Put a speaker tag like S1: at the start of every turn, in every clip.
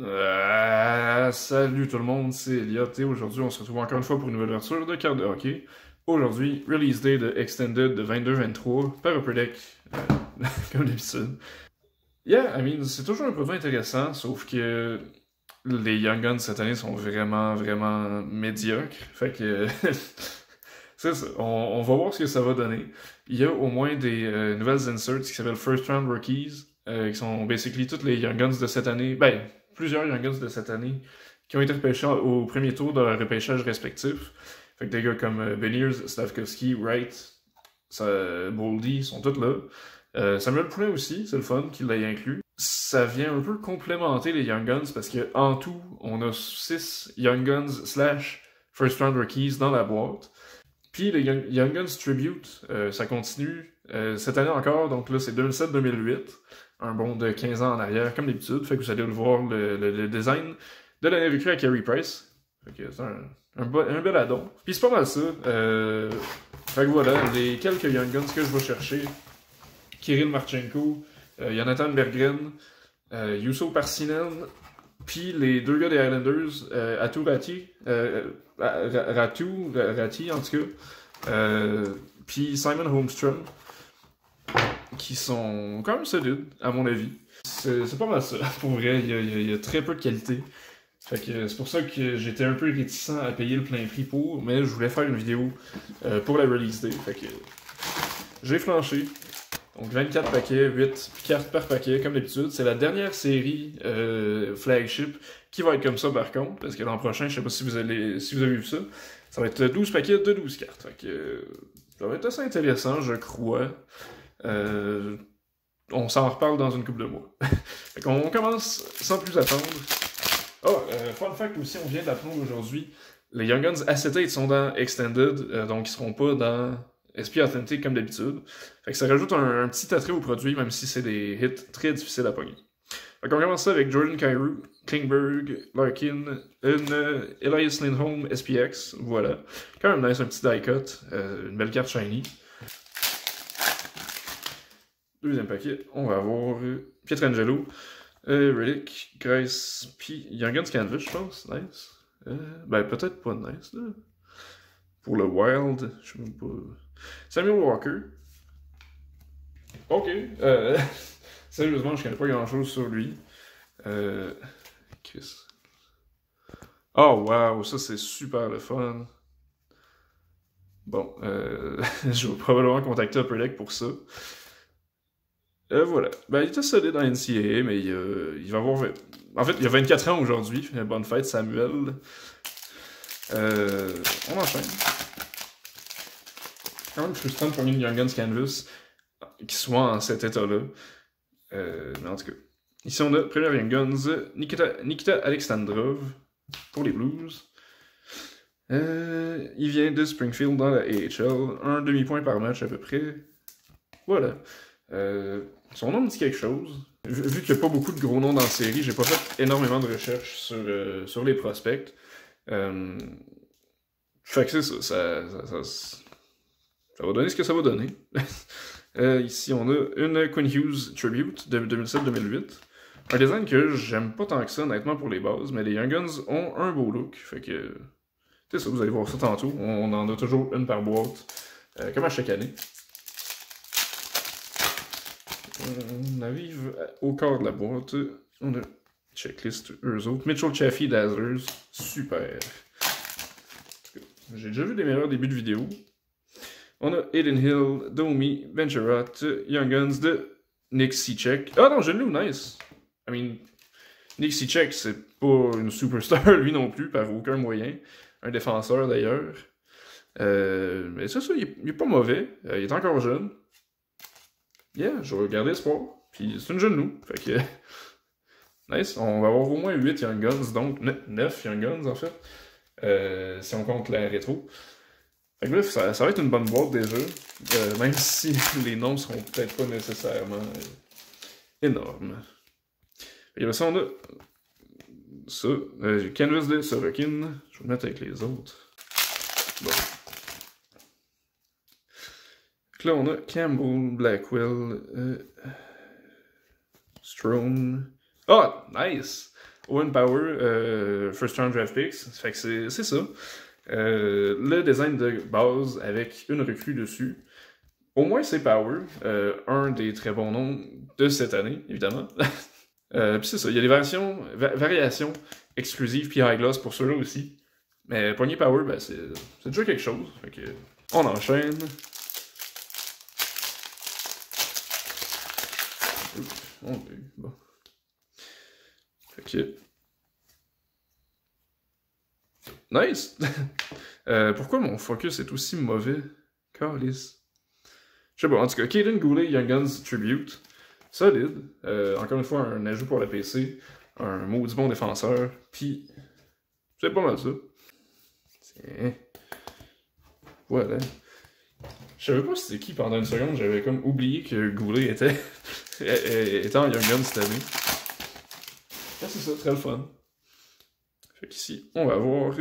S1: Salut tout le monde, c'est Elliot et aujourd'hui on se retrouve encore une fois pour une nouvelle ouverture de cartes de hockey. Aujourd'hui, release day de Extended de 22-23 par Upper Deck, comme d'habitude. Yeah, I mean, c'est toujours un produit intéressant, sauf que les Young Guns cette année sont vraiment médiocres. Fait que c'est ça, on va voir ce que ça va donner. Il y a au moins des nouvelles inserts qui s'appellent First Round Rookies, qui sont basically toutes les Young Guns de cette année. Ben, plusieurs Young Guns de cette année qui ont été repêchés au premier tour de leur repêchage respectif. Fait que des gars comme Beniers, Slavkovski, Wright, Boldy sont tous là. Samuel Poulin aussi, c'est le fun qu'il l'ait inclus. Ça vient un peu complémenter les Young Guns parce que en tout, on a 6 Young Guns / First Round Rookies dans la boîte. Puis les Young Guns Tribute, ça continue cette année encore, donc là c'est 2007-2008, un bond de 15 ans en arrière, comme d'habitude, fait que vous allez le voir le design de l'année vécue à Carey Price. Fait que c'est un bel addon. Puis c'est pas mal ça. Fait que voilà, les quelques Young Guns que je vais chercher. Kirill Marchenko, Jonathan Berggren, Juuso Parssinen, puis les deux gars des Islanders, Aatu Räty, Räty en tout cas, puis Simon Holmstrom, qui sont quand même solides, à mon avis. C'est pas mal ça, pour vrai, il y a très peu de qualité. Fait que c'est pour ça que j'étais un peu réticent à payer le plein prix pour, mais je voulais faire une vidéo pour la release day. Fait que j'ai flanché. Donc 24 paquets, 8 cartes par paquet, comme d'habitude. C'est la dernière série flagship qui va être comme ça par contre, parce que l'an prochain, je sais pas si vous avez vu ça, ça va être 12 paquets de 12 cartes. Fait que ça va être assez intéressant, je crois. On s'en reparle dans une couple de mois. Fait qu'on commence sans plus attendre. Fun fact aussi, on vient d'apprendre aujourd'hui, les Young Guns Acetate sont dans Extended, donc ils seront pas dans SP Authentic comme d'habitude. Fait que ça rajoute un petit attrait au produit, même si c'est des hits très difficiles à pogner. Fait qu'on commence ça avec Jordan Kyrou, Klingberg, Larkin, une Elias Lindholm SPX, voilà. Quand même nice, un petit die cut, une belle carte shiny. Deuxième paquet, on va avoir Pietrangelo, Relic, Grace, puis Young Guns Canvas, je pense, nice. Ben peut-être pas nice, là. Pour le Wild, je sais même pas... Samuel Walker. Ok. Sérieusement, je connais pas grand-chose sur lui. Chris. Oh, wow, ça c'est super le fun. Bon, je vais probablement contacter Upper Deck pour ça. Voilà. Ben, il était solide en NCAA, mais il va avoir... En fait, il a 24 ans aujourd'hui. Bonne fête, Samuel. On enchaîne. Quand même frustrant de prendre une Young Guns Canvas qui soit en cet état-là. Mais en tout cas. Ici, on a première Young Guns, Nikita Alexandrov pour les Blues. Il vient de Springfield dans la AHL. Un demi-point par match à peu près. Voilà. Son nom me dit quelque chose. Vu qu'il n'y a pas beaucoup de gros noms dans la série, j'ai pas fait énormément de recherches sur les prospects. Fait que c'est ça. Ça va donner ce que ça va donner. Ici, on a une Quinn Hughes Tribute de 2007-2008. Un design que j'aime pas tant que ça, honnêtement, pour les bases, mais les Young Guns ont un beau look. Fait que, c'est ça, vous allez voir ça tantôt. On en a toujours une par boîte, comme à chaque année. On arrive au corps de la boîte. On a checklist, eux autres. Mitchell Chaffee Dazzlers. Super. J'ai déjà vu des meilleurs débuts de vidéo. On a Aiden Hill, Domi, Venturot, Young Guns de Nick Cicek. Ah non, je l'ai, nice. I mean, Nick Cicek, c'est pas une superstar, lui non plus, par aucun moyen. Un défenseur d'ailleurs. Mais ça, il est pas mauvais. Il est encore jeune. Yeah, je vais regarder espoir. Puis c'est une jeune nous. Fait que. Nice. On va avoir au moins 8 Young Guns, donc 9 Young Guns en fait. Si on compte la rétro. Fait que bref, ça va être une bonne boîte déjà, même si les noms seront peut-être pas nécessairement énormes. Et là, ça, on a ça, Canvas de Sorokin, je vais le mettre avec les autres. Bon. Donc là, on a Campbell, Blackwell, Strome. Ah, nice! Owen Power, First Round Draft Picks. Fait que c'est ça. Le design de base avec une recrue dessus. Au moins, c'est Power. Un des très bons noms de cette année, évidemment. Puis c'est ça, il y a des variations exclusives puis high gloss pour ceux-là aussi. Mais Pogny Power, ben c'est déjà quelque chose. Fait que, on enchaîne. Bon. Fait que... Nice! Pourquoi mon focus est aussi mauvais? Calice. Je sais pas, en tout cas, Caden Goulet, Young Guns Tribute. Solide. Encore une fois, un ajout pour la PC. Un maudit bon défenseur. Puis, c'est pas mal ça. Tiens. Voilà. Je savais pas c'était qui pendant une seconde. J'avais comme oublié que Goulet était en Young Guns cette année. Ah, c'est ça, très le fun. Fait qu'ici, on va voir...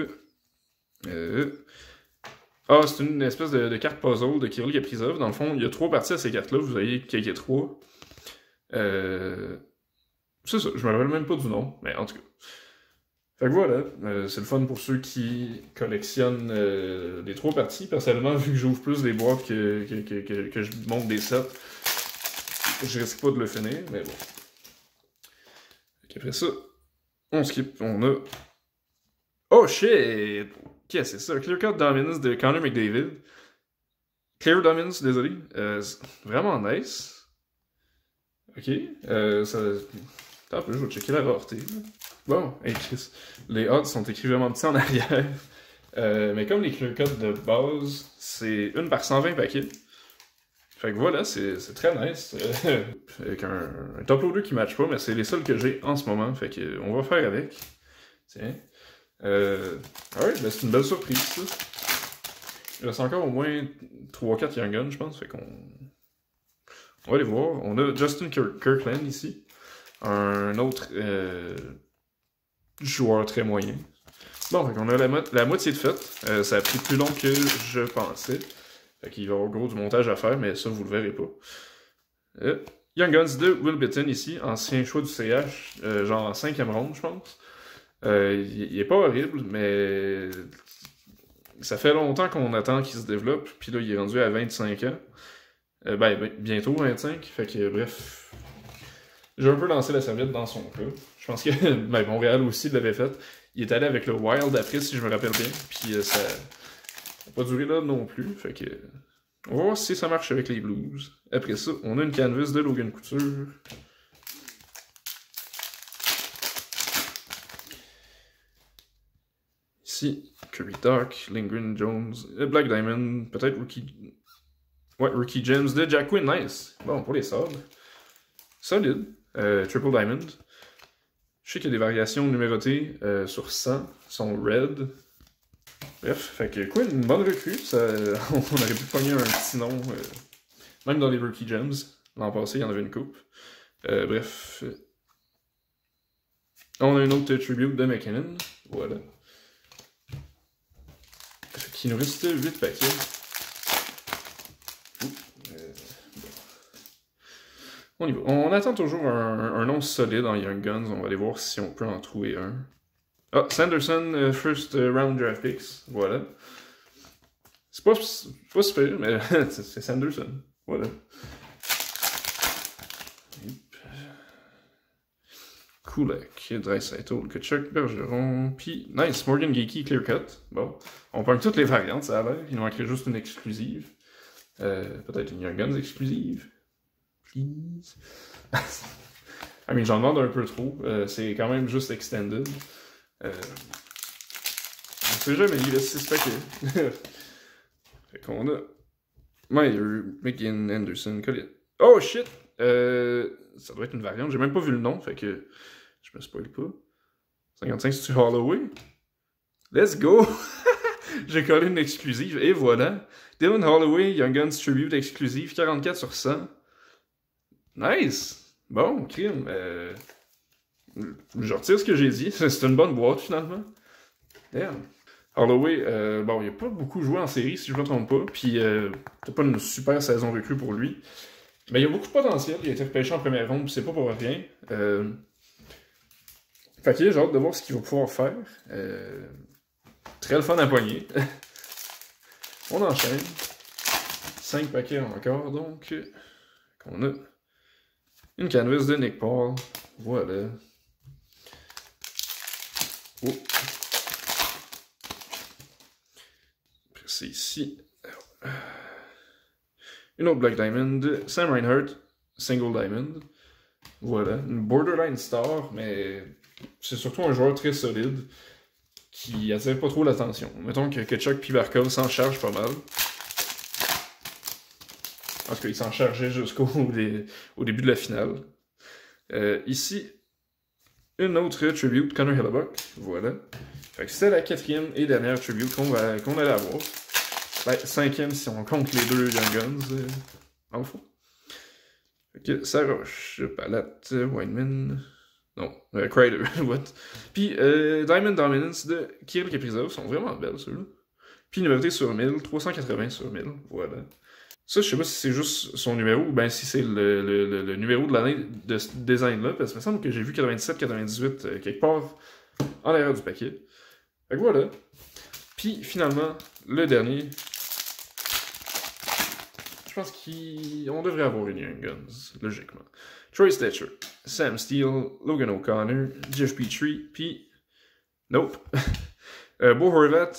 S1: Ah, c'est une espèce de carte puzzle de Kirill Kaprizov. Dans le fond, il y a 3 parties à ces cartes-là. Vous voyez qu'il y a 3. C'est ça, je me rappelle même pas du nom, mais en tout cas. Fait que voilà, c'est le fun pour ceux qui collectionnent les 3 parties. Personnellement, vu que j'ouvre plus des boîtes que je monte des sets, je risque pas de le finir, mais bon. Après ça, on skip, on a... Oh shit! Qu'est-ce que c'est ça? Clear Cut Dominance de Connor McDavid. Clear Dominance, désolé. Vraiment nice. Ok. Ça... Attends un peu, je vais checker la rareté. Bon, hey Chris. Les odds sont écrits vraiment petits en arrière. Mais comme les Clear Cut de base, c'est 1 par 120 paquets. Fait que voilà, c'est très nice. Avec un top loader qui match pas, mais c'est les seuls que j'ai en ce moment. Fait que on va faire avec. Tiens. Ouais, ben c'est une belle surprise, ça. Il reste encore au moins 3-4 Young Guns, je pense. Fait qu'on... On va aller voir. On a Justin Kirkland ici. Un autre joueur très moyen. Bon, fait qu'on a la moitié de faite. Ça a pris plus long que je pensais. Fait qu'il va y avoir gros du montage à faire, mais ça, vous le verrez pas. Young Guns de Will Bitton ici, ancien choix du CH, genre en 5e ronde, je pense. Il est pas horrible, mais ça fait longtemps qu'on attend qu'il se développe, puis là, il est rendu à 25 ans. Bientôt 25, fait que bref... J'ai un peu lancé la serviette dans son cas. Je pense que Montréal aussi l'avait fait. Il est allé avec le Wild après, si je me rappelle bien, puis ça n'a pas duré là non plus, fait que... On va voir si ça marche avec les Blues. Après ça, on a une canvas de Logan Couture. Ici, Kirby Doc, Lindgren, Jones, Black Diamond, peut-être Rookie... Ouais, Rookie Gems de Jack Quinn, nice. Bon, pour les sabres. Solide. Triple Diamond. Je sais qu'il y a des variations numérotées sur 100, sont red. Bref, fait que Quinn, une bonne recrue. Ça, on aurait pu pogner un petit nom, même dans les Rookie Gems. L'an passé, il y en avait une coupe. Bref. On a une autre tribute de McKinnon. Voilà. Fait qu'il nous reste 8 paquets. On y va. On attend toujours un nom solide en Young Guns. On va aller voir si on peut en trouver un. Ah, Sanderson, first round draft picks. Voilà. C'est pas super, mais c'est Sanderson. Voilà. Kulak, Draisaitl, Kachuk, Bergeron, puis nice, Morgan Geeky, Clear Cut. Bon, on prend toutes les variantes, ça a l'air. Il nous manquerait juste une exclusive. Peut-être une Young Guns exclusive. Please. I mean, j'en demande un peu trop. C'est quand même juste extended. On sait jamais, il laisse 6 paquets. Fait qu'on a Meyer, McGinn, Anderson, Collier. Oh shit! Ça doit être une variante, j'ai même pas vu le nom, fait que je me spoil pas. 55, c'est-tu Holloway? Let's go! J'ai collé une exclusive, et voilà. Dylan Holloway, Young Guns Tribute exclusive, 44 sur 100. Nice! Bon, crime. Je retire ce que j'ai dit. C'est une bonne boîte, finalement. Damn. Holloway, bon, il a pas beaucoup joué en série, si je me trompe pas. Puis, c'est pas une super saison recrue pour lui. Mais il a beaucoup de potentiel. Il a été repêché en première ronde, puis c'est pas pour rien. Fait que j'ai hâte de voir ce qu'il va pouvoir faire. Très le fun à poigner. On enchaîne. 5 paquets encore, donc. On a une canvas de Nick Paul. Voilà. Oh. Après, c'est ici. Une autre Black Diamond de Sam Reinhardt, Single Diamond. Voilà. Une borderline star, mais c'est surtout un joueur très solide qui attire pas trop l'attention. Mettons que Tkachuk et Barkov s'en chargent pas mal. Parce qu'il s'en chargeait jusqu'au début de la finale. Ici, une autre tribute, Connor Hellebuyck. Voilà. Fait que c'était la 4e et dernière tribute qu'on allait avoir. Ben, 5e si on compte les deux Young Guns, en fond. Fait que Saroche, Palette, Wineman. Non, Kreider, what? Puis Diamond Dominance de Kirill Kaprizov sont vraiment belles, ceux-là. Puis numéroté sur 1000, 380 sur 1000, voilà. Ça, je sais pas si c'est juste son numéro ou bien si c'est le numéro de l'année de ce design-là, parce qu'il me semble que j'ai vu 97-98 quelque part en arrière du paquet. Fait que voilà. Puis finalement, le dernier. Je pense qu'on devrait avoir une Young Guns, logiquement. Troy Stecher, Sam Steele, Logan O'Connor, Jeff Petrie, puis... Nope. Bo Horvat,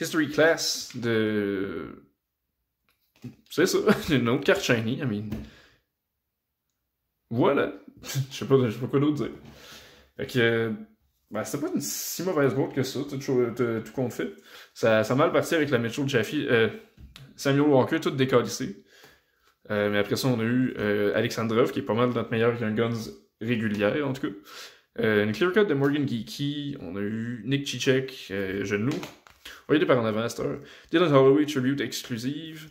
S1: History Class de... C'est ça, une autre carte shiny, I mean. Voilà. Je sais pas quoi d'autre dire. Fait que... Ben, c'était pas une si mauvaise boîte que ça, tout compte fait. Ça a mal parti avec la Mitchell Jaffe, Samuel Walker, tout décalissé. Mais après ça, on a eu Alexandrov, qui est pas mal notre meilleur Young Guns régulière, en tout cas. Une clear cut de Morgan Geeky. On a eu Nick Cicek, jeune loup. Regardez par en avant à cette heure. Dylan Holloway, tribute exclusive.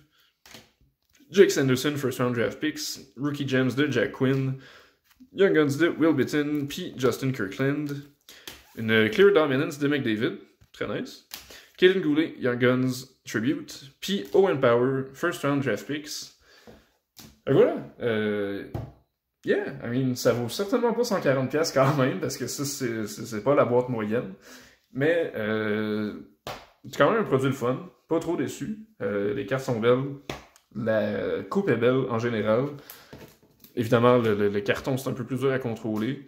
S1: Jake Sanderson, first round draft picks. Rookie Gems de Jack Quinn. Young Guns de Will Bitton, puis Justin Kirkland. Une Clear Dominance de McDavid, très nice. Kaden Goulet, Young Guns Tribute, puis Owen Power, first round draft picks. Et voilà. Yeah, I mean, ça vaut certainement pas 140$ quand même, parce que ça, c'est pas la boîte moyenne. Mais c'est quand même un produit le fun, pas trop déçu. Les cartes sont belles, la coupe est belle en général. Évidemment, le carton, c'est un peu plus dur à contrôler.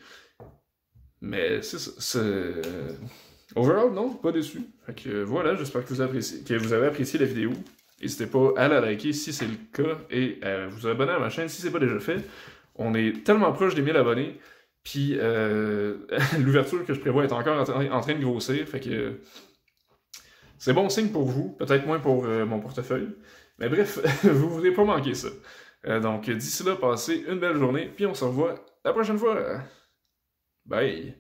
S1: Mais c'est overall, non, pas déçu. Fait que voilà, j'espère que vous avez apprécié la vidéo. N'hésitez pas à la liker si c'est le cas et à vous abonner à ma chaîne si c'est pas déjà fait. On est tellement proche des 1000 abonnés. Puis l'ouverture que je prévois est encore en train de grossir. Fait que c'est bon signe pour vous, peut-être moins pour mon portefeuille. Mais bref, vous ne voudrez pas manquer ça. Donc d'ici là, passez une belle journée, puis on se revoit la prochaine fois. Bye!